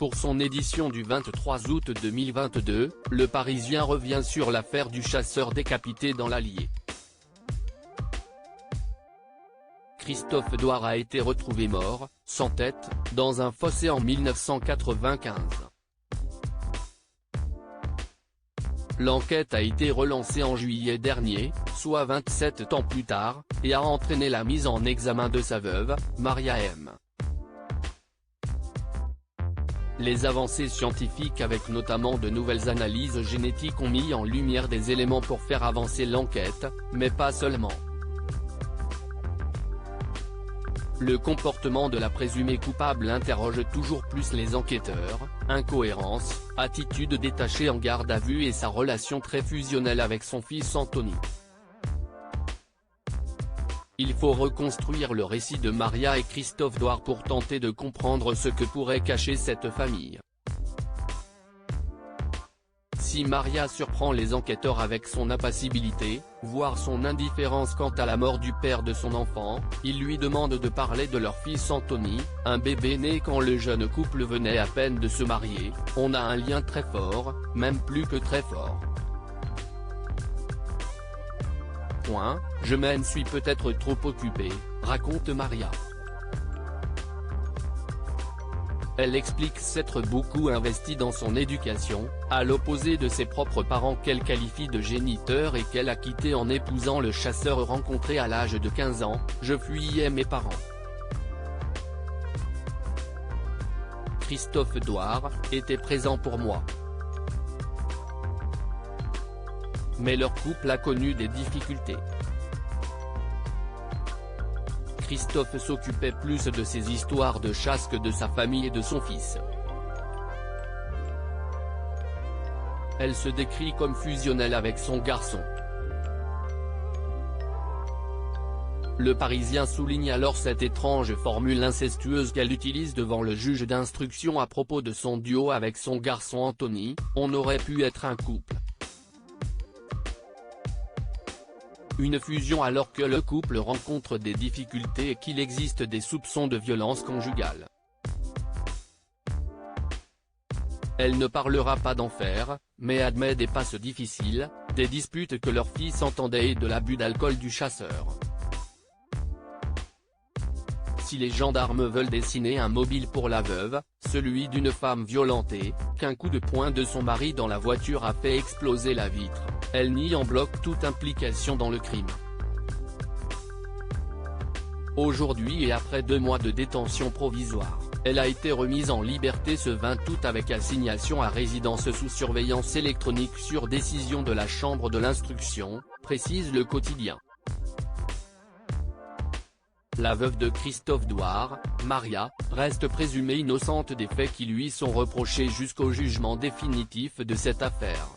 Pour son édition du 23 août 2022, Le Parisien revient sur l'affaire du chasseur décapité dans l'Allier. Christophe Douar a été retrouvé mort, sans tête, dans un fossé en 1995. L'enquête a été relancée en juillet dernier, soit 27 ans plus tard, et a entraîné la mise en examen de sa veuve, Maria M. Les avancées scientifiques avec notamment de nouvelles analyses génétiques ont mis en lumière des éléments pour faire avancer l'enquête, mais pas seulement. Le comportement de la présumée coupable interroge toujours plus les enquêteurs, incohérences, attitude détachée en garde à vue et sa relation très fusionnelle avec son fils Anthony. Il faut reconstruire le récit de Maria et Christophe Douar pour tenter de comprendre ce que pourrait cacher cette famille. Si Maria surprend les enquêteurs avec son impassibilité, voire son indifférence quant à la mort du père de son enfant, ils lui demandent de parler de leur fils Anthony, un bébé né quand le jeune couple venait à peine de se marier. On a un lien très fort, même plus que très fort. Je m'en suis peut-être trop occupée, raconte Maria. Elle explique s'être beaucoup investie dans son éducation, à l'opposé de ses propres parents qu'elle qualifie de géniteurs et qu'elle a quitté en épousant le chasseur rencontré à l'âge de 15 ans, je fuyais mes parents. Christophe Douar était présent pour moi. Mais leur couple a connu des difficultés. Christophe s'occupait plus de ses histoires de chasse que de sa famille et de son fils. Elle se décrit comme fusionnelle avec son garçon. Le Parisien souligne alors cette étrange formule incestueuse qu'elle utilise devant le juge d'instruction à propos de son duo avec son garçon Anthony, on aurait pu être un couple. Une fusion alors que le couple rencontre des difficultés et qu'il existe des soupçons de violence conjugale. Elle ne parlera pas d'enfer, mais admet des passes difficiles, des disputes que leur fils entendait et de l'abus d'alcool du chasseur. Si les gendarmes veulent dessiner un mobile pour la veuve, celui d'une femme violentée, qu'un coup de poing de son mari dans la voiture a fait exploser la vitre, elle nie en bloc toute implication dans le crime. Aujourd'hui et après 2 mois de détention provisoire, elle a été remise en liberté ce 20 août avec assignation à résidence sous surveillance électronique sur décision de la chambre de l'instruction, précise le quotidien. La veuve de Christophe Douar, Maria, reste présumée innocente des faits qui lui sont reprochés jusqu'au jugement définitif de cette affaire.